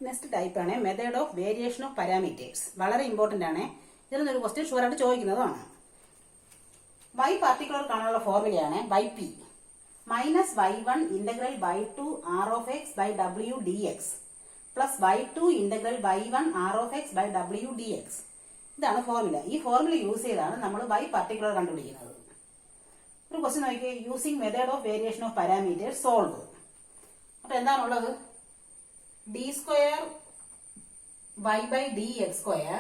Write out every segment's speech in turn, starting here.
Next type ആണ് method of variation of parameters. വളരെ important ആണ്. ഇതിൽ നിന്നൊരു ക്വസ്റ്റ്യൻ ഷുവറായിട്ട് ചോദിക്കുന്നതുമാണ്. y പാർട്ടിക്കുലർ കാണാനുള്ള ഫോർമുലയാണ് yp minus y1 integral y2 r of x by w dx plus y2 integral y1 r of x by w dx. ഇതാണ് formula. ഈ formula use ചെയ്താണ് നമ്മൾ y പാർട്ടിക്കുലർ കണ്ടുപിടിക്കുന്നത്. ഒരു ക്വസ്റ്റ്യൻ നോക്കിയേ, using method of variation of parameters solve. അപ്പൊ എന്താണുള്ളത്? d square y by dx square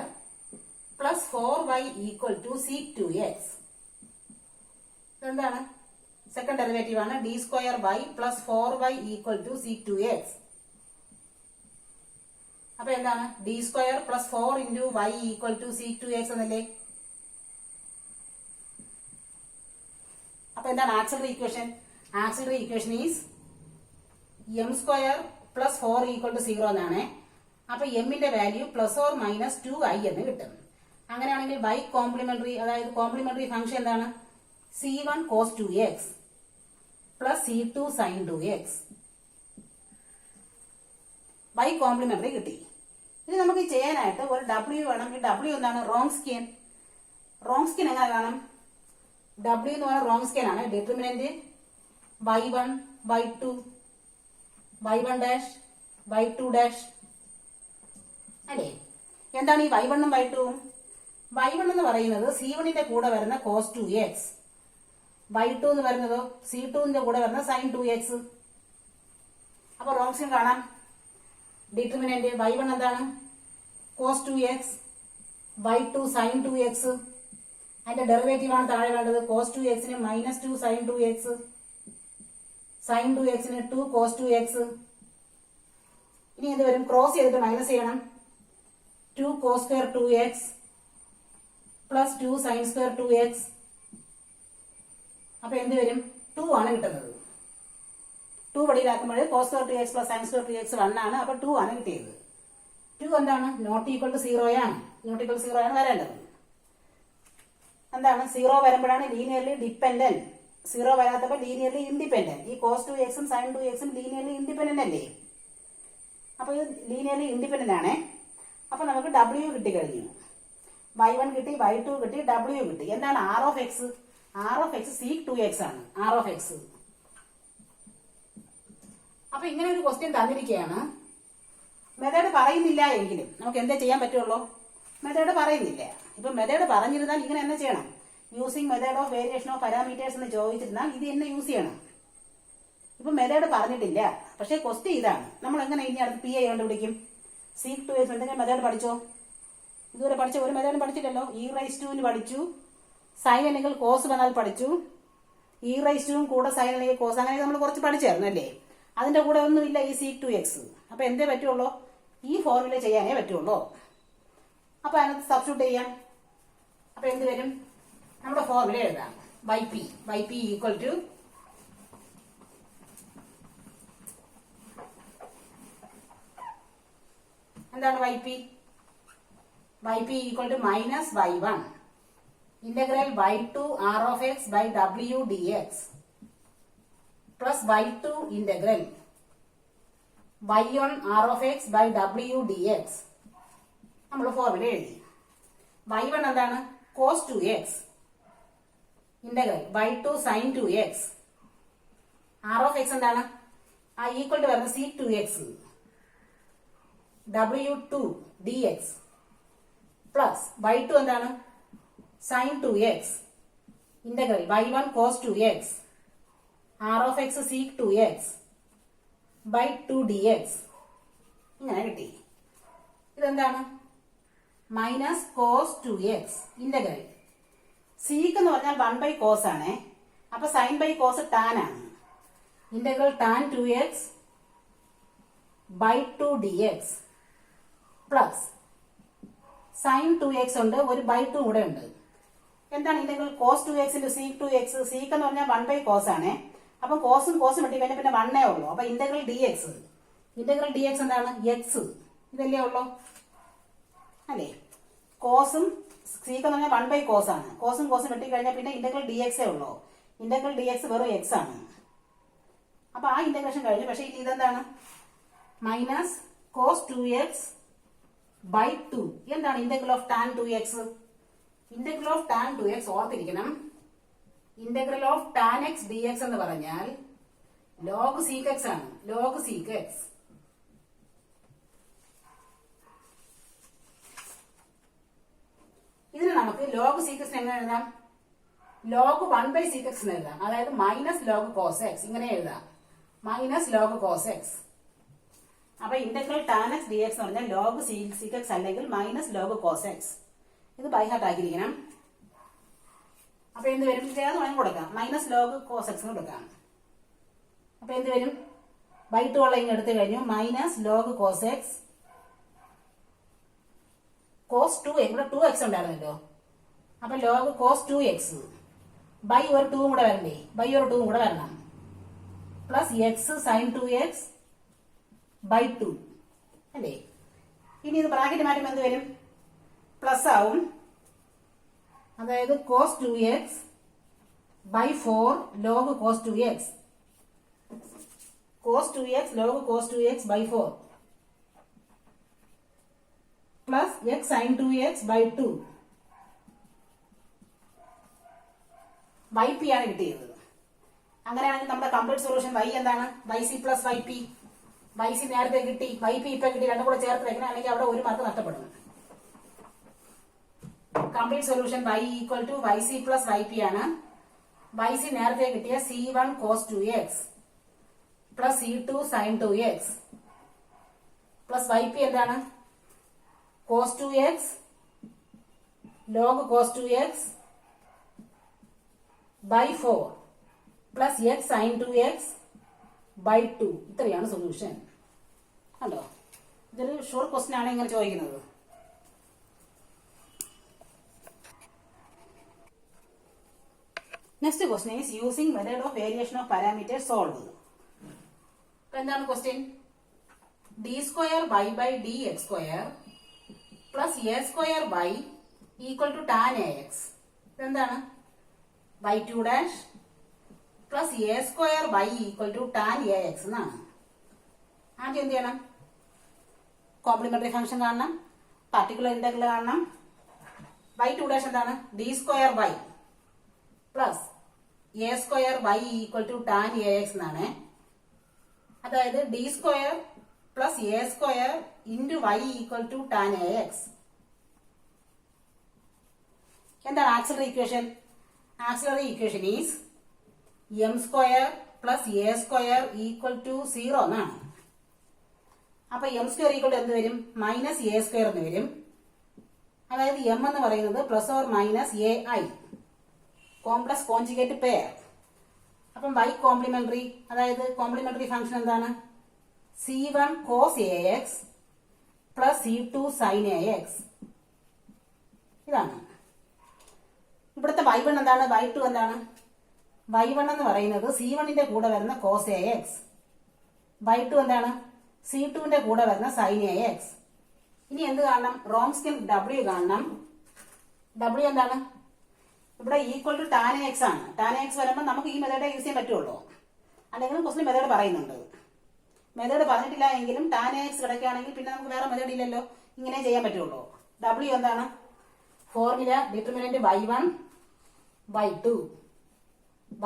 plus 4y equal to sec 2x. എന്താണ്? സെക്കൻഡ് ഡെറിവേറ്റീവ് ആണ്. d square y plus 4y equal to sec 2x. അപ്പൊ എന്താണ്? d square plus 4 into y equal to sec 2x എന്നല്ലേ? അപ്പൊ എന്താണ് auxiliary equation? Auxiliary equation is m square plus 4 equal to 0 എന്നാണ്. അപ്പൊ എമ്മിന്റെ value plus or minus 2i എന്ന് കിട്ടും. അങ്ങനെയാണെങ്കിൽ y കോംപ്ലിമെന്ററി, അതായത് കോംപ്ലിമെന്ററി ഫംഗ്ഷൻ എന്താണ്? c1 cos 2x plus c2 sin 2x. y complementary കിട്ടി. ഇനി നമുക്ക് ചെയ്യാനായിട്ട് ഒരു w വേണം. ഈ w എന്താണ്? റോങ്സ്കിയൻ. റോങ്സ്കിയൻ എങ്ങനെ കാണാം? w എന്ന് പറഞ്ഞാൽ റോങ്സ്കിയൻ ആണ്. Determinant y1 y2 y1 dash y2 dash അല്ലേ? എന്താണ് ഈ y1 ഉം y2 ഉം? y1 എന്ന് പറയുന്നത് c1ന്റെ കൂടെ വരുന്ന cos 2x, y2 എന്ന് പറയുന്നതോ c2ന്റെ കൂടെ വരുന്ന sin 2x. അപ്പൊ റോങ്സ്കിയൻ കാണാം. ഡിറ്റർമിനന്റ് y1 എന്താണ്? cos 2x, y2 sin 2x. അതിന്റെ ഡെറിവേറ്റീവ് ആണ് താഴെ വേണ്ടത്. cos 2x ന് minus 2 sin 2x, sin 2x ന് 2 cos 2x. ഇനി എന്ത് വരും? ക്രോസ് ചെയ്തിട്ട് മൈനസ് ചെയ്യണം. 2 cos square 2x പ്ലസ് 2 sin square 2x. അപ്പൊ എന്ത് വരും? 2 ആണ് കിട്ടുന്നത്. 2 വടിയിലാക്കുമ്പോൾ cos square 2x plus sin square 2x 1 ആണ്. അപ്പൊ 2 ആണ് കിട്ടിയത്. 2 എന്താണ്? നോട്ട് ഈക്വൽ ടു 0 ആണ്. നോട്ട് ഈക്വൽ ടു 0 ആണ് വരേണ്ടത്. എന്താണ്? 0 വരുമ്പോഴാണ് ലീനിയർലി ഡിപ്പെൻഡന്റ്. 0 വരാത്തപ്പോൾ ലീനിയർലി ഇൻഡിപെൻഡന്റ്. ഈ cos 2x ഉം sin 2x ഉം ലീനിയർലി ഇൻഡിപെൻഡന്റ് അല്ലേ? അപ്പൊ ഇത് ലീനിയർലി ഇൻഡിപെൻഡന്റ് ആണ്. അപ്പൊ നമുക്ക് w കിട്ടിക്കഴിഞ്ഞു. y1 കിട്ടി, y2 കിട്ടി, w കിട്ടി. എന്താണ് r of x? r of x sec 2x ആണ്. r of x. അപ്പൊ ഇങ്ങനെ ഒരു ക്വസ്റ്റ്യൻ തന്നിരിക്കുകയാണ്. മെത്തേഡ് പറയുന്നില്ല എങ്കിലും നമുക്ക് എന്താ ചെയ്യാൻ പറ്റുള്ളൂ? മെത്തേഡ് പറയുന്നില്ല. ഇപ്പൊ മെത്തേഡ് പറഞ്ഞിരുന്നാൽ ഇങ്ങനെ തന്നെ ചെയ്യണം. Using method of variation of parameters എന്ന് ചോദിച്ചിരുന്നാൽ ഇത് തന്നെ യൂസ് ചെയ്യണം. ഇപ്പൊ മെത്തേഡ് പറഞ്ഞിട്ടില്ല, പക്ഷേ ക്വസ്റ്റ്യൻ ഇതാണ്. നമ്മൾ എങ്ങനെ ഇനി അടുത്ത് പി ഐ കണ്ടുപിടിക്കും? sec 2x എന്തെങ്കിലും മെത്തേഡ് പഠിച്ചോ? ഇതുവരെ പഠിച്ച ഒരു മെത്തേഡും പഠിച്ചില്ലല്ലോ. e റൈസ് ടുവിന് പഠിച്ചു, സൈൻ അല്ലെങ്കിൽ കോസ് വന്നാൽ പഠിച്ചു, e റൈസ് ടുവും കൂടെ സൈൻ അല്ലെങ്കിൽ കോസ്, അങ്ങനെ നമ്മൾ കുറച്ച് പഠിച്ചായിരുന്നു അല്ലേ? അതിന്റെ കൂടെ ഒന്നുമില്ല ഈ sec 2x. അപ്പൊ എന്തേ പറ്റുള്ളൂ? ഈ ഫോർമുല ചെയ്യാനേ പറ്റുള്ളൂ. അപ്പൊ അതിനകത്ത് സബ്സ്റ്റിറ്റ്യൂട്ട് ചെയ്യാം. അപ്പൊ എന്ത് വരും? നമ്മുടെ ഫോർമുല എഴുതാം. yp ഈക്വൽ ടു എന്താണ്? yp equal to minus y1 integral y2 r of x by w dx plus y2 integral y1 r of x by w dx. നമ്മൾ ഫോർമുല എഴുതി. y1 എന്താണ്? cos 2x integral y2 sin 2x. r of x എന്താണ്? ആ equal to വരുന്നത് sec 2x w2 dx plus y2 എന്താണ്? sin 2x integral y1 cos 2x r of x sec 2x by 2 dx. ഇങ്ങനെ കിട്ടി. ഇതെന്താണ്? Minus cos 2x integral seek എന്ന് പറഞ്ഞാൽ 1 by cos ആണ്. അപ്പൊ സൈൻ ബൈ കോസ് ടാൻ ആണ്. Integral tan 2x by 2 dx plus sine 2x ഉണ്ട്, ഒരു ബൈ 2 കൂടെ ഉണ്ട്. എന്താണ് integral cos 2x into sec 2x? Sec എന്ന് പറഞ്ഞാൽ 1 ബൈ കോസ് ആണ്. അപ്പൊ കോസും കോസും വെട്ടി കഴിഞ്ഞാൽ പിന്നെ 1 ഉള്ളൂ. അപ്പൊ ഇന്റഗ്രൽ dx എന്താണ്? x. ഇതല്ലേ ഉള്ളൂ അല്ലേ? കോസും സീക്ക് എന്ന് പറഞ്ഞാൽ 1 ബൈ കോസ് ആണ്. കോസും കോസും വെട്ടി കഴിഞ്ഞാൽ പിന്നെ ഇന്റഗ്രൽ dx ഉള്ളൂ. ഇന്റഗ്രൽ dx വെറും x ആണ്. അപ്പൊ ആ ഇന്റഗ്രേഷൻ കഴിഞ്ഞു. പക്ഷെ ഇനി ഇതെന്താണ്? Minus cos 2x by 2. എന്താണ് integral of tan 2x? Integral of tan 2x ഓർത്തിരിക്കണം. Integral of tan x d x എന്ന് പറഞ്ഞാൽ ലോഗ് സീക്ക് എക്സ് ആണ്. Log sec x. ഇതിന് നമുക്ക് ലോഗ് സീക്ക് എക്സ് എങ്ങനെ എഴുതാം? ലോഗ് 1 ബൈ സീക്ക് എക്സ് എന്ന് എഴുതാം. അതായത് മൈനസ് ലോഗ് കോസ് എക്സ്. ഇങ്ങനെ എഴുതാം, മൈനസ് ലോഗ് കോസ് എക്സ്. അപ്പൊ integral tan x d x എന്ന് പറഞ്ഞാൽ ലോഗ് സീക്ക് എക്സ് അല്ലെങ്കിൽ മൈനസ് ലോഗ് കോസ് എക്സ്. ഇത് ബൈ ഹാർട്ട് ആക്കിയിരിക്കണം. അപ്പൊ എന്ത് വരും? ചേർന്ന് വേണം കൊടുക്കാം, മൈനസ് ലോഗ് കോസ് എക്സ് കൊടുക്കാം. അപ്പൊ എന്ത് വരും? ബൈ 2 ഉള്ള ഇങ്ങ് എടുത്തു കഴിഞ്ഞു, minus log cos x cos 2. ഇവിടെ 2x ഉണ്ടായിരുന്നല്ലോ. അപ്പൊ ലോഗ് കോസ് 2x ബൈ ഒരു 2 കൂടെ വരണ്ടേ? ബൈ ഒരു 2 കൂടെ വരണം. Plus x sine 2x by 2 അല്ലേ? ഇനി ഇത് ബ്രാക്കറ്റ് മാറ്റുമ്പോൾ എന്ത് വരും? പ്ലസ് ആവും. അതായത് cos 2x by 4 log cos 2x. Cos 2x log cos 2x by 4 plus x sine 2x by 2 by p ആണ് കിട്ടിയത്. അങ്ങനെയാണെങ്കിൽ നമ്മുടെ കംപ്ലീറ്റ് സൊല്യൂഷൻ y എന്താണ്? Y c plus y p. Y c നേരത്തെ കിട്ടി, വൈ പി ഇപ്പൊ കിട്ടി. രണ്ടും കൂടെ ചേർത്ത് വെക്കണമെങ്കിൽ അവിടെ ഒരു മാർക്ക് നഷ്ടപ്പെടുന്നു. Complete solution y equal to y c plus y p ആണ്. വൈ സി നേരത്തെ കിട്ടിയ C1 cos 2x plus C2 sine 2x plus y p എന്താണ്? Cos 2x log cos 2x by 4 plus x sine 2x by 2. ഇത്രയാണ് solution. കണ്ടോ? ഇതൊരു short question ആണ് ഇങ്ങനെ ചോദിക്കുന്നത്. Next question is using method of variation of parameter solve. എന്താണ് question? D square y by d x square plus a square y equal to tan a x. ഇതെന്താണ്? Y 2 dash plus a square y equal to tan a x എന്നാണ്. ആദ്യം എന്ത് ചെയ്യണം? Complementary function കാണണം, particular integral കാണണം. Y 2 dash എന്താണ്? D square y plus a square y equal to tan a x എന്നാണ്. അതായത് d square plus a square into y equal to tan a x. എന്താണ് auxiliary equation? Auxiliary equation is m square plus a square equal to 0 എന്നാണ്. അപ്പൊ M square equal to എന്ത് വരും? Minus A square എന്ന് വരും. അതായത് M എന്ന് പറയുന്നത് plus or minus A I complex conjugate pair. അപ്പം y കോംപ്ലിമെന്ററി, അതായത് കോംപ്ലിമെന്ററി ഫംഗ്ഷൻ എന്താണ്? C1 cos AX plus C2 sin AX. ഇതാണ്. ഇവിടുത്തെ y1 എന്താണ്? y2 എന്താണ്? y1 എന്ന് പറയുന്നത് C1ന്റെ കൂടെ വരുന്ന cos AX. y2 എന്താണ്? C2ന്റെ കൂടെ വരുന്ന sin AX. ഇനി എന്ത് കാണണം? റോംസ്കിൻ W കാണണം. W എന്താണ്? ഇവിടെ ഈക്വൽ ടു ടാൻ എക്സ് ആണ്. ടാൻ എക്സ് വരുമ്പോൾ നമുക്ക് ഈ മെത്തേഡ് യൂസ് ചെയ്യാൻ പറ്റുള്ളൂ. അല്ലെങ്കിൽ ക്വസ്റ്റ്യൻ മെത്തേഡ് പറയുന്നുണ്ട്. മെത്തേഡ് പറഞ്ഞിട്ടില്ല എങ്കിലും ടാൻ എക്സ് കിടക്കുകയാണെങ്കിൽ പിന്നെ നമുക്ക് വേറെ മെത്തേഡ് ഇല്ലല്ലോ, ഇങ്ങനെ ചെയ്യാൻ പറ്റുള്ളൂ. W എന്താണ്? Formula determinant y1 y2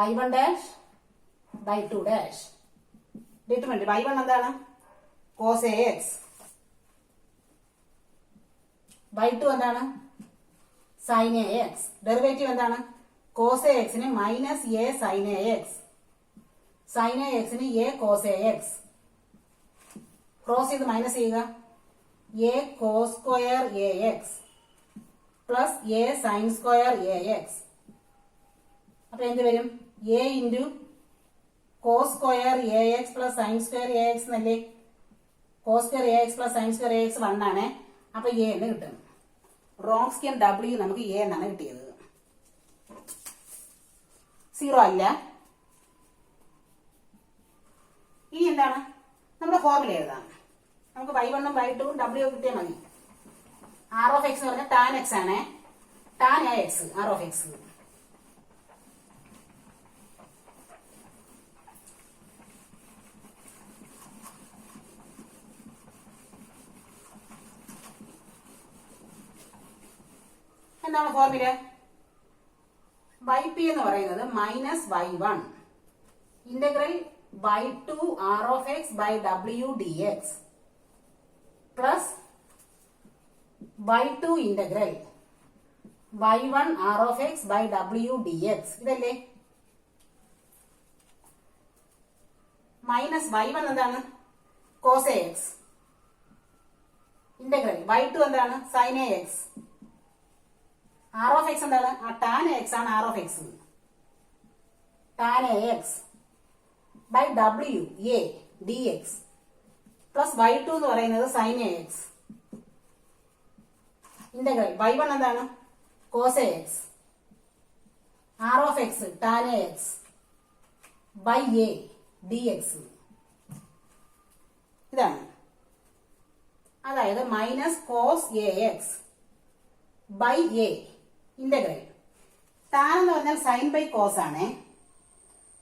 y1 dash y2 dash. Determinant y1 എന്താണ്? cos AX. y2 എന്താണ്? sin AX. ഡെറിവേറ്റീവ് എന്താണ്? cos AXന് minus a sin AX, sin AXന് എ cos AX. ക്രോസ് ചെയ്ത് മൈനസ് ചെയ്യുക. A cos square AX plus a sine square AX. അപ്പൊ എന്ത് വരും? A into cos square AX plus sine square AX എന്നല്ലേ? Cos square AX plus sine square AX 1 ആണ്. അപ്പൊ A എന്ന് കിട്ടും. റോംസ്കിൻ W നമുക്ക് എ എന്നാണ് കിട്ടിയത്. 0 അല്ല. ഇനി എന്താണ്? നമ്മുടെ ഫോർമുല എഴുതാം. നമുക്ക് y1 ഉം y2 ഉം W കിട്ടിയാൽ മതി. R of x എന്ന് പറഞ്ഞാൽ ടാൻ എക്സ് ആണ്. Tan AX R of x. എന്താണ് ഫോർമുല? വൈ പി എന്ന് പറയുന്നത് minus y1 integral y2 r of x by w dx plus y2 integral y1 r of x by w dx. ഇതല്ലേ? Minus y1 എന്താണ്? cos ax integral y2 എന്താണ്? sin ax. r of x എന്താണ്? tan ax ആണ് r of x. tan ax by w a dx plus y2 എന്ന് പറയുന്നത് sin ax integral y1 എന്താണ്? cos ax r of x tan ax by a dx. ഇതാണ്. അതായത് minus cos a x by a integral tan എന്ന് പറഞ്ഞാൽ sine by cos ആണ്.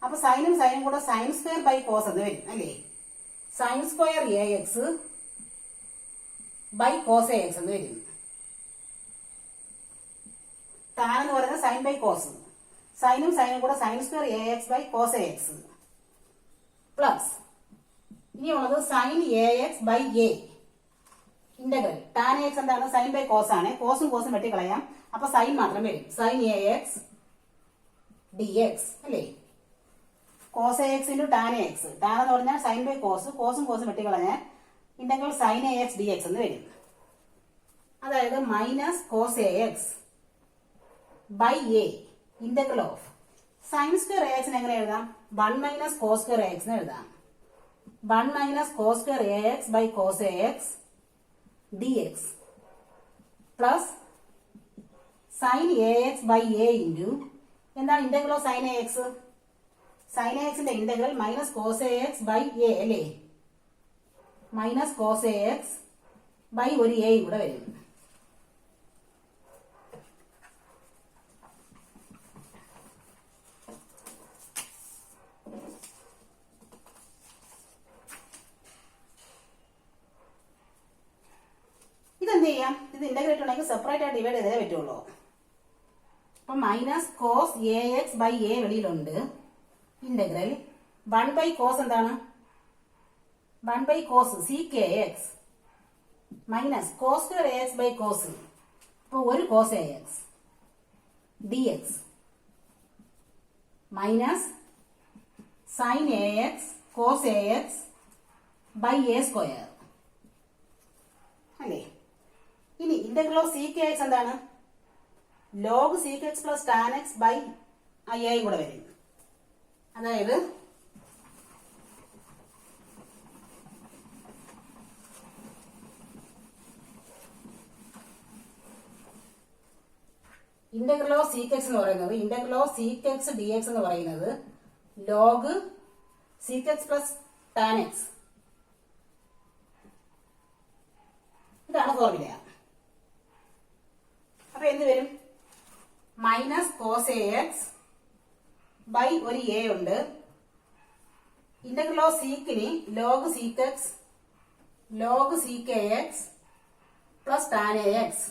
അപ്പൊ സൈനും സൈനും കൂടെ സൈൻ സ്ക്വയർ ബൈ കോസ് എന്ന് വരും അല്ലേ? Sine square a x by cos a x എന്ന് വരും. ടാൻ എന്ന് പറയുന്നത് സൈൻ ബൈ കോസ്, സൈനും സൈനും കൂടെ sine square a x by cos a x plus ഇനിയുള്ളത് sine a x by a integral tan x എന്താണ്? സൈൻ ബൈ കോസ് ആണ്. കോസും കോസും വെട്ടിക്കളയാം. അപ്പൊ സൈൻ മാത്രം വരും. Sine a x d x അല്ലേ? Cos a x into tan a x. Tan എന്ന് പറഞ്ഞാൽ സൈൻ ബൈ കോസ്, കോസും കോസും വെട്ടിക്കളഞ്ഞാൽ integral sine a x d x എന്ന് വരും. അതായത് minus cos a x by a integral of sine square a എക്സിന് എങ്ങനെ എഴുതാം? 1 മൈനസ് കോസ് സ്ക്വയർ എ എക്സിന് എഴുതാം. 1 minus cos square a x by cos a x dx plus sine a x by a into എന്താണ് integral of sine a x? Sine a എക്സിന്റെ integral minus cos a x by a അല്ലേ? Minus cos a x by ഒരു എയും കൂടെ വരും. ഇതെന്ത് ചെയ്യാം? ഇത് ഇന്റഗ്രേറ്റ് ഉണ്ടെങ്കിൽ സെപ്പറേറ്റ് ആയിട്ട് ഡിവൈഡ് ചെയ്തേ പറ്റുള്ളൂ. അപ്പൊ minus cos a x by a വെളിയിലുണ്ട്. ഇന്റഗ്രൽ 1 ബൈ കോസ് എന്താണ്? 1 by cos sec x minus cos square a x by cos. അപ്പൊ ഒരു cos a x d x minus sine a x cos a x by a square അല്ലേ? ഇനി integral of sec x എന്താണ്? Log sec x plus tan x by a കൂടെ വരും. അതായത് integral of sec X എന്ന് പറയുന്നത് integral of sec x d x എന്ന് പറയുന്നത് log sec x plus tan x. ഇതാണ് ഫോർമുല. അപ്പൊ എന്ത് വരും? Minus cos a x by ഒരു എ ഉണ്ട്. ഇന്റഗ്രൽ ഓഫ് സീക്കിന് log sec x log sec a x plus tan a x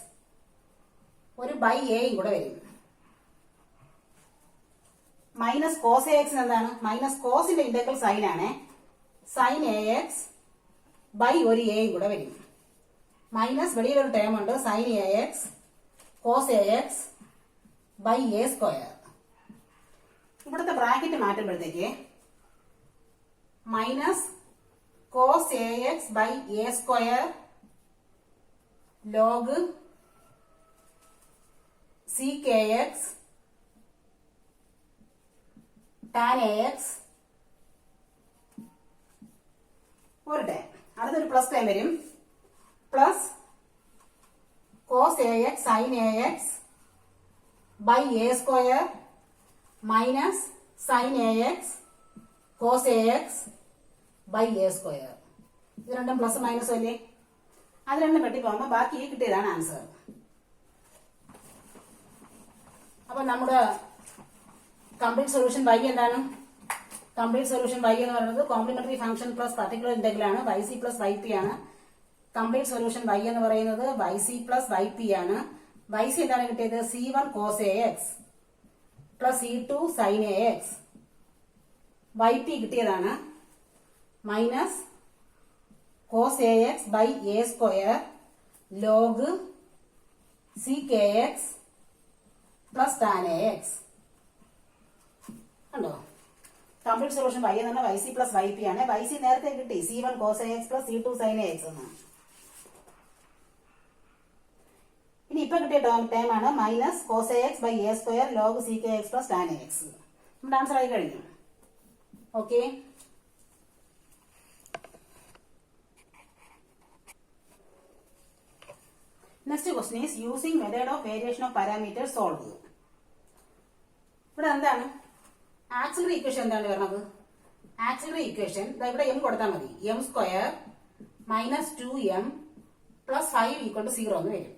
ഒരു ബൈ എയും കൂടെ വരും. മൈനസ് കോസ് എ എക്സിന് എന്താണ്? മൈനസ് കോസിന്റെ ഇന്റഗ്രൽ സൈൻ ആണ്. സൈൻ എ എക്സ് ബൈ ഒരു എയും കൂടെ വരും. മൈനസ് വെളിയിലൊരു ടേം ഉണ്ട് sign a x cos a x by a square. ഇവിടുത്തെ ബ്രാക്കറ്റ് മാറ്റുമ്പോഴത്തേക്ക് minus cos a x by a square log sec x tan a x ഒരു ടേം. അടുത്തൊരു പ്ലസ് ടേം വരും. Plus cos a x sine a x by a square minus sine a x cos a x by a square. ഇത് രണ്ടും plus മൈനസും അല്ലേ? അത് രണ്ടും വെട്ടിപ്പോകുമ്പോൾ ബാക്കി ഈ കിട്ടിയതാണ് ആൻസർ. അപ്പൊ നമ്മുടെ കംപ്ലീറ്റ് സൊല്യൂഷൻ y എന്താണ്? കംപ്ലീറ്റ് സൊല്യൂഷൻ y എന്ന് പറയുന്നത് complementary function plus particular integral ആണ്. yc പ്ലസ് yp ആണ്. കംപ്ലീറ്റ് സൊല്യൂഷൻ y എന്ന് പറയുന്നത് yc പ്ലസ് yp ആണ്. വൈ സി എന്താണ് കിട്ടിയത്? C1 cos AX plus C2 sin AX. Y p കിട്ടിയതാണ് minus cos AX by A square log CKX plus tan AX. കണ്ടോ? Complete solution y എന്ന് പറഞ്ഞാൽ y c plus y p ആണ്. Y c നേരത്തെ കിട്ടി C1 cos AX plus C2 sin AX എന്ന്. ഇനി ഇപ്പൊ കിട്ടിയ ടേം ആണ് minus cos AX by A square log CKX plus tan AX. നമ്മുടെ ആൻസർ ആയി കഴിഞ്ഞു. Okay, next question is using method of variation of parameter solve. ഇവിടെ എന്താണ് ആക്സിലറി ഇക്വേഷൻ? എന്താണ് വരുന്നത്? ആക്സിലറി ഇക്വേഷൻ ഇവിടെ എം കൊടുത്താൽ മതി. M square minus 2m plus 5 equal to 0 എന്ന് വരും.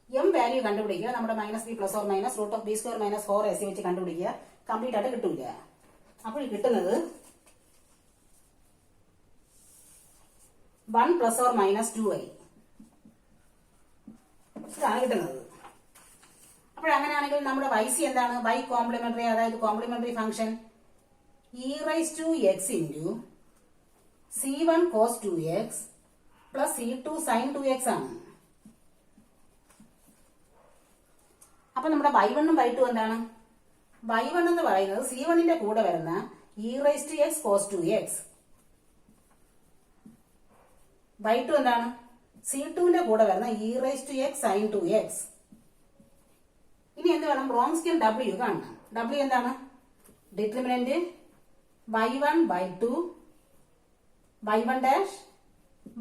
എം വാല്യൂ കണ്ടുപിടിക്കുക. നമ്മുടെ minus b plus or minus root of b square minus 4ac വെച്ച് കണ്ടുപിടിക്കുക. കംപ്ലീറ്റ് ആയിട്ട് കിട്ടൂല. അപ്പോൾ കിട്ടുന്നത് 1 പ്ലസ് ഓർ മൈനസ് 2i ഇതാണ് കിട്ടുന്നത്. അപ്പോഴങ്ങനെയാണെങ്കിൽ നമ്മുടെ വൈ സി എന്താണ്? വൈ കോംപ്ലിമെന്ററി, അതായത് complementary function e raise to x into C1 cos 2x plus C2 sin 2x ആണ്. അപ്പൊ നമ്മുടെ y1 ഉം y2 എന്താണ്? y1 എന്ന് പറയുന്നത് C1 ന്റെ കൂടെ വരുന്ന e raise to x cos 2x. y2 എന്താണ്? C2 ന്റെ കൂടെ വരുന്ന e raise to x sin 2x. ഇനി എന്ത് വേണം? വ്രോൺസ്കിയൻ W കാണണം. W എന്താണ്? Determinant y1 y2 y1 dash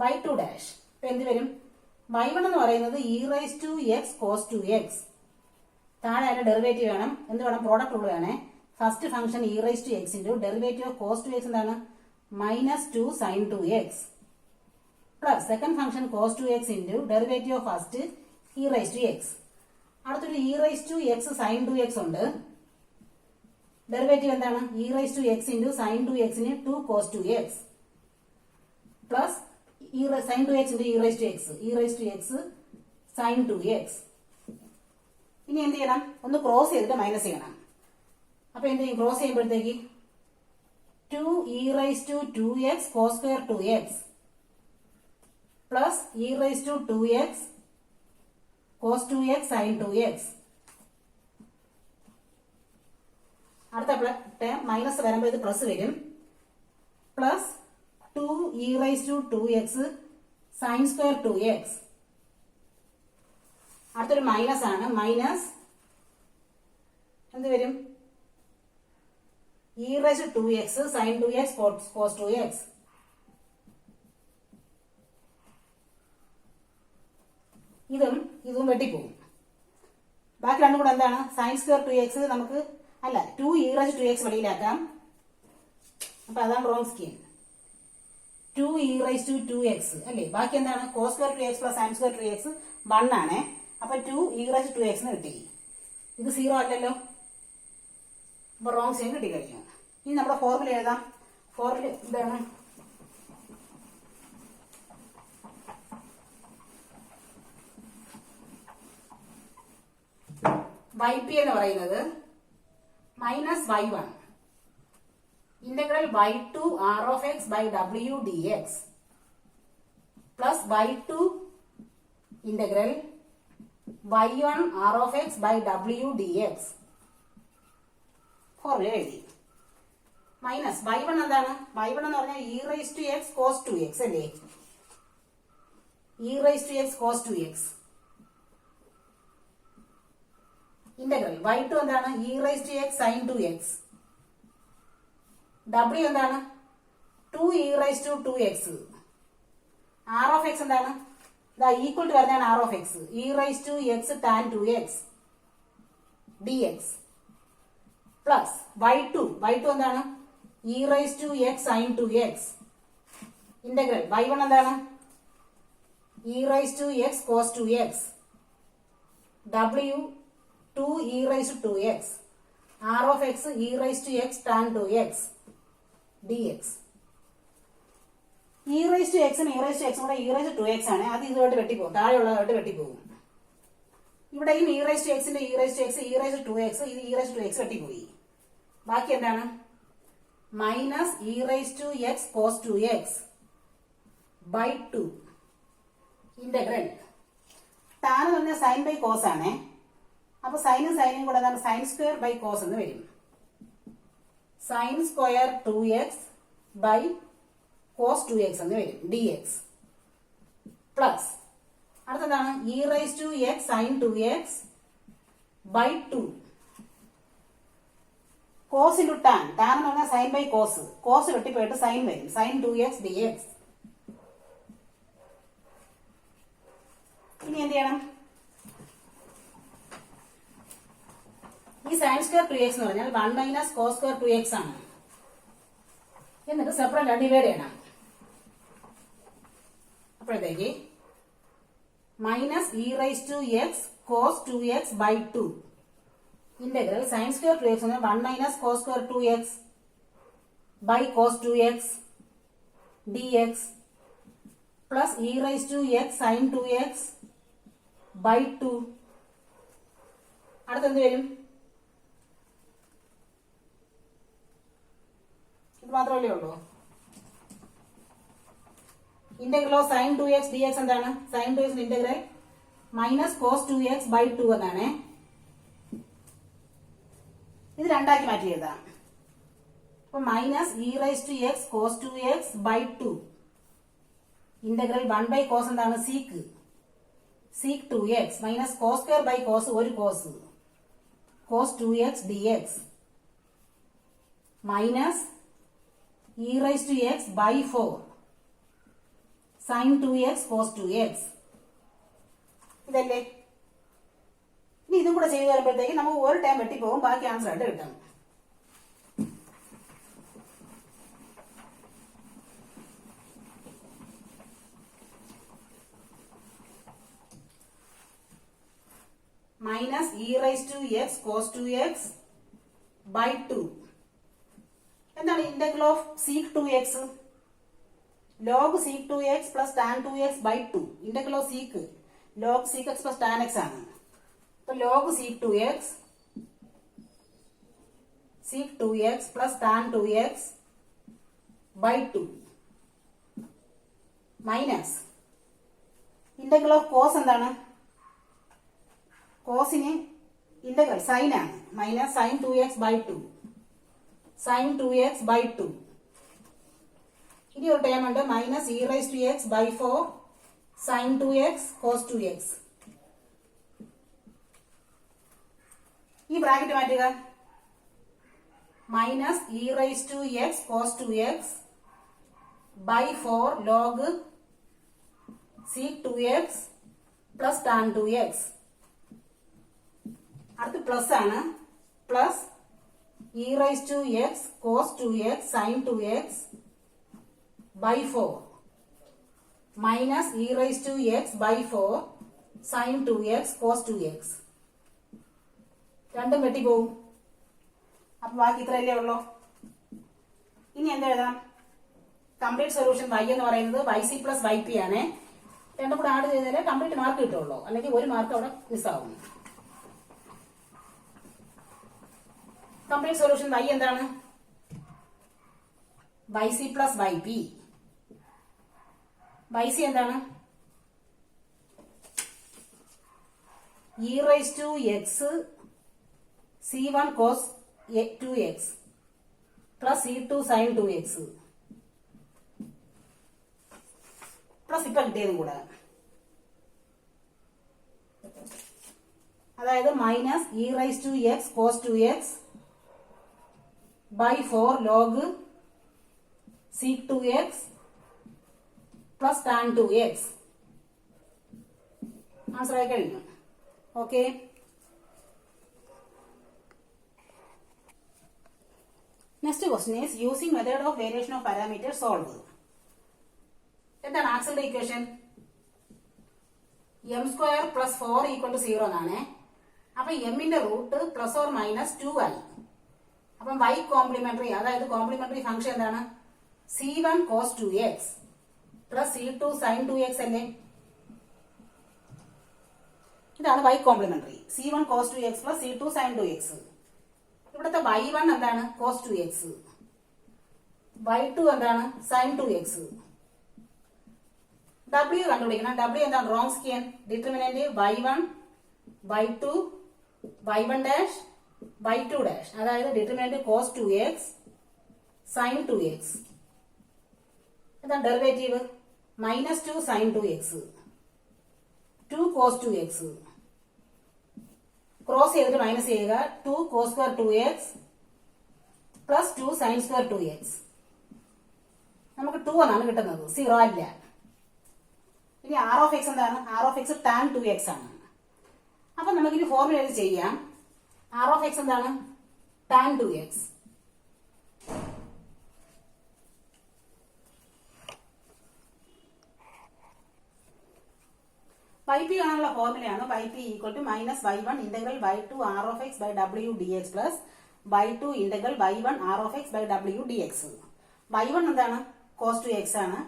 y2 dash. ഇപ്പൊ എന്ത് വരും? y1 എന്ന് പറയുന്നത് e raise to x cos 2x. താഴെ അതിന്റെ ഡെറിവേറ്റീവ് വേണം. എന്ത് വേണം? പ്രോഡക്റ്റ് റൂൾ വേണേ. First function e raise to x into derivative of cos 2x എന്താണ്? Minus 2 sin 2x plus second function cos 2x into derivative of first e raise to x. അടുത്തൊരു e raise to x sin 2x ഉണ്ട്. Derivative എന്താണ്? E raise to x into sin 2xന് 2 cos 2x plus sin 2x into e raise to x, e raise to x sin 2x. ഇനി എന്ത് ചെയ്യണം? ഒന്ന് cross ചെയ്തിട്ട് minus ചെയ്യണം. അപ്പൊ എന്ത് ചെയ്യും? ക്രോസ് ചെയ്യുമ്പോഴത്തേക്ക് 2 e raise to 2x cos square 2x plus e raise to 2x cos 2x sin 2x. അടുത്ത ടേം മൈനസ് വരുമ്പോൾ ഇത് പ്ലസ് വരും. Plus 2 e raise to 2x sin square 2x. അടുത്തൊരു മൈനസ് ആണ്. മൈനസ് എന്ത് വരും? E raise to 2x sin 2x cos 2x. ഇതും വെട്ടിപ്പോകും. ബാക്കി രണ്ടും കൂടെ എന്താണ്? സൈൻ സ്ക്വയർ 2x നമുക്ക് അല്ല 2 ഇ റൈസ് 2x വെളിയിലാക്കാം. അപ്പൊ അതാണ് Wronskian. 2 e raise to 2x അല്ലേ? ബാക്കി എന്താണ്? cos square 2x plus sine square 2x 1 ആണ്. അപ്പൊ 2 ഇ റൈസ് 2x എന്ന് കിട്ടി. ഇത് 0 അല്ലല്ലോ. അപ്പൊ വ്രോൺസ്കിയൻ കിട്ടി കഴിഞ്ഞു. ഇനി നമ്മുടെ ഫോർമുല എഴുതാം. ഫോർമുല എന്താണ്? വൈ പി എന്ന് പറയുന്നത് minus y1 integral y2 r of x by w dx plus y2 integral y1 r of x by w dx. Formula എഴുതി. മൈനസ് y1 എന്താണ്? y1 എന്ന് പറഞ്ഞാൽ e raise to x cos 2x അല്ലേ? E raise to x cos 2x integral y2 എന്താണ്? E raise to x sin 2x. w എന്താണ്? 2 e raise to 2x. r of x എന്താണ്? ഇതാ equal to പറഞ്ഞാൽ r of x e raise to x tan 2x dx plus y2 എന്താണ്? E raise to x sin 2x integral y1 എന്താണ്? E raise to x cos 2x w 2 e raised to 2x r of x e raised to x tan 2x dx. e raised to x e raised to x കൂടെ e raised to 2x ആണ്. അത് ഇതുമായിട്ട് വെട്ടിപ്പോകും. താഴെയുള്ളതായിട്ട് വെട്ടിപ്പോകും. ഇവിടെയും e raise to എക്സിന്റെ e raise to x e raise to x ഇത് e raise to x വെട്ടിപ്പോയി. ബാക്കി എന്താണ്? Minus e raise to x cos two x by 2 integral tan എന്ന് പറഞ്ഞാൽ സൈൻ ബൈ കോസ് ആണേ. അപ്പൊ സൈനും സൈനും കൂടെ എന്താണ്? സൈൻ സ്ക്വയർ ബൈ കോസ് എന്ന് വരും. Sign square 2x by cos 2x എന്ന് വരും ഡി എക്സ് പ്ലസ് അടുത്തെന്താണ്? E raise to x sine 2x by 2 cos into tan. Tan എന്ന് പറഞ്ഞാൽ സൈൻ ബൈ കോസ്. കോസ് വെട്ടിപ്പോയിട്ട് സൈൻ വരും. Sine 2x d x. ഇനി എന്ത് ചെയ്യണം? ഈ സൈൻ സ്ക്വയർ 2x എന്ന് പറഞ്ഞാൽ 1 മൈനസ് കോസ് സ്ക്വയർ 2x ആണ്. എന്നിട്ട് സെപ്പറേറ്റ് ഡിവൈഡ് ചെയ്യണം. അപ്പോഴത്തേക്ക് minus e raise to x cos 2x by 2 integral sine square 2x എന്ന് 1 minus cos square 2x by cos 2x dx plus e raise to x sine 2x by 2. അടുത്തെന്ത് വരും? ഇത് മാത്രമല്ലേ ഉള്ളൂ. Integral of sine 2x dx എന്താണ്? Sine 2x integral minus cos 2x by 2 എന്നാണ്. ഇത് രണ്ടാക്കി മാറ്റി എഴുതാം. അപ്പൊ minus e raise to x cos 2x by 2 integral 1 by cos എന്താണ്? Sec 2x minus cos square by cos ഒരു cos cos 2x dx minus e raise to x by 4 sine 2x cos 2x. ഇതല്ലേ? ഇനി ഇതും കൂടെ ചെയ്ത് വരുമ്പോഴത്തേക്ക് നമുക്ക് ഒരു ടൈം വെട്ടിപ്പോകും. ബാക്കി ആൻസർ ആയിട്ട് കിട്ടും. Minus e raise to x cos 2x by 2 എന്താണ്? Integral of sec 2x log sec 2x plus tan 2x by 2 integral of sec log sec x plus tan x ആണ്. അപ്പൊ log sec 2x plus tan 2x by 2 minus integral of cos എന്താണ്? കോസിന് integral sine ആണ്. Minus sine 2x by 2 sine 2x by 2. ഇനി ഒരു term ഉണ്ട് minus e raise to x by 4 sine 2x cos 2x. ഈ bracket മാറ്റുക. Minus e raise to x cos 2x by 4 log sec 2x plus tan 2x. അടുത്ത് plus ആണ്. Plus e raise to x cos 2x sine 2x by 4 minus e raise to x by 4 sine 2x cos 2x. രണ്ടും വെട്ടിപ്പോവും. അപ്പൊ ബാക്കി ഇത്രയല്ലേ ഉള്ളൂ. ഇനി എന്താ എഴുതാം? Complete solution y എന്ന് പറയുന്നത് yc പ്ലസ് yp ആണ്. രണ്ടും കൂടെ ആഡ് ചെയ്താലേ കംപ്ലീറ്റ് മാർക്ക് കിട്ടുള്ളൂ. അല്ലെങ്കിൽ ഒരു മാർക്ക് അവിടെ മിസ്സാവും. കംപ്ലീറ്റ് സൊല്യൂഷൻ y എന്താണ്? yc plus yp. yc എന്താണ്? E raise to x c1 cos 2x plus c2 sine 2x plus ഇപ്പൊ കിട്ടിയതും കൂടെ. അതായത് minus e raise to x cos 2x by 4 log sec 2x plus tan 2x. Answer ആയി കഴിഞ്ഞു. Okay. Next question is using method of variation of parameter solve. എന്താണ് ആക്സലിന്റെ equation? M square plus 4 equal to 0 എന്നാണ്. അപ്പൊ എമ്മിന്റെ root plus or minus 2 ആയി. അപ്പം y complementary അതായത് കോംപ്ലിമെന്ററി ഫംഗ്ഷൻ എന്താണ്? c1 cos 2x plus c2 sin 2x അല്ലേ? ഇതാണ് y complementary. c1 cos 2x plus c2 sin 2x. ഇവിടുത്തെ y1 എന്താണ്? cos 2x. y2 എന്താണ്? sin 2x. w കണ്ടുപിടിക്കണം. w എന്താണ്? Wronskian. Determinant y1 y2 y1 dash y2 dash. അതായത് determinant cos 2x sin 2x. എന്താണ് derivative? -2 sin 2x 2 cos 2x. Cross ചെയ്തിട്ട് minus ചെയ്യുക. 2 cos square 2x പ്ലസ് 2 sin square 2x. നമുക്ക് 2 എന്നാണ് കിട്ടുന്നത്, 0 അല്ല. ഇനി r of x എന്താണ്? r of x tan 2x ആണ്. അപ്പൊ നമുക്ക് ഇനി ഫോർമുല എഴുതി ചെയ്യാം. r of x എന്താണ്? tan 2x. yp കാണാനുള്ള ഫോർമുലയാണ് yp equal to minus y1 integral y2 r of x by w dx plus y2 integral y1 r of x by w dx. y1 എന്താണ്? cos 2x ആണ്.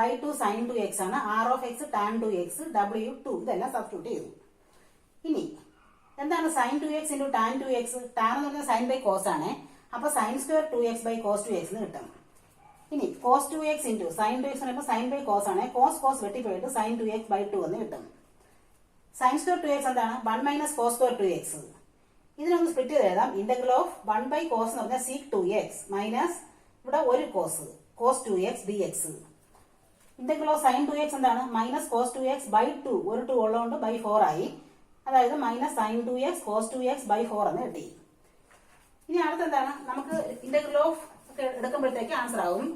y2 sin 2x ആണ്. r of x tan 2x w2 ഇതെല്ലാം substitute ചെയ്തു. ഇനി എന്താണ് sin 2x into tan 2x? tan എന്ന് പറഞ്ഞാൽ sin by cos ആണ്. അപ്പൊ sin square 2x by cos 2x എന്ന് കിട്ടും. ഇനി cos 2x into sin 2x എന്ന് പറയുമ്പോൾ sin ബൈ cos ആണ്. cos വെട്ടിപ്പോയിട്ട് sin 2x ബൈ 2 എന്ന് കിട്ടും. sin സ്ക്വയർ 2x എന്താണ്? 1 മൈനസ് cos സ്ക്വയർ 2x. ഇതിനൊന്ന് സ്പ്ലിറ്റ് ചെയ്ത് എഴുതാം. ഇന്റഗ്രൽ ഓഫ് 1 ബൈ cos എന്ന് പറഞ്ഞാൽ sec 2x മൈനസ് ഇവിടെ ഒരു cos 2x dx. Integral of sin 2x എന്താണ്? Minus cos 2x by 2. ഒരു 2 ഉള്ളതുകൊണ്ട് ബൈ 4 ആയി. അതായത് minus sin 2x cos 2x by 4 എന്ന് കിട്ടി. ഇനി അടുത്ത് എന്താണ്? നമുക്ക് ഇന്റഗ്രൽ ഓഫ് ഒക്കെ എടുക്കുമ്പോഴത്തേക്ക് ആൻസർ ആവും.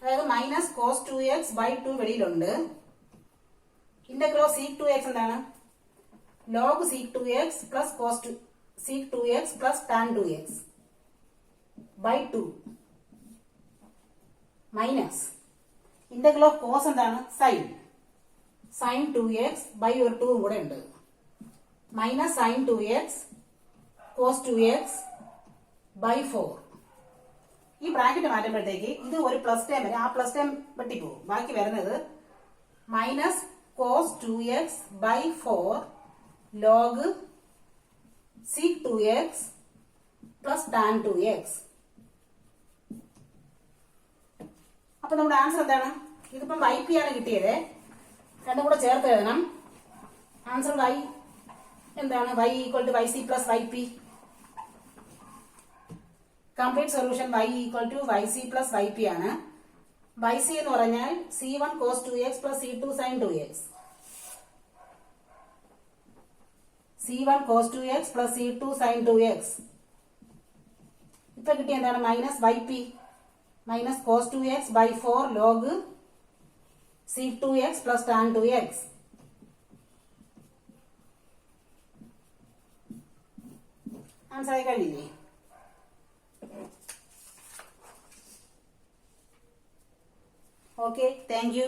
അതായത് മൈനസ് cos 2x ബൈ 2 വെളിയിലുണ്ട്. ഇന്റഗ്രൽ ഓഫ് sec 2x എന്താണ്? log sec 2x plus sec 2x plus tan 2x by 2 minus integral of cos എന്താണ്? sin 2x ബൈ ഒരു 2 കൂടെ ഉണ്ട്. Minus sin 2x cos 2x by 4. ഈ bracket മാറ്റുമ്പോഴത്തേക്ക് ഇത് ഒരു plus time വരും. ആ പ്ലസ് ടൈം വെട്ടിപ്പോകും. ബാക്കി വരുന്നത് minus cos 2x by 4 log sec 2x plus tan 2x. അപ്പൊ നമ്മുടെ ആൻസർ എന്താണ്? ഇതിപ്പം yp ആണ് കിട്ടിയത്. രണ്ടും കൂടെ ചേർത്ത് എഴുതണം. ആൻസർ y എന്താണ്? y equal to yc plus yp. Complete solution y equal to yc plus yp ആണ്. yc എന്ന് പറഞ്ഞാൽ c1 cos 2x plus c2 sin 2x. c1 cos 2x plus c2 sin 2x. ഇപ്പൊ കിട്ടിയ എന്താണ്? Minus yp minus cos 2x by 4 log sec 2x plus tan 2x. Answer ആയി കഴിഞ്ഞില്ലേ? Okay, thank you.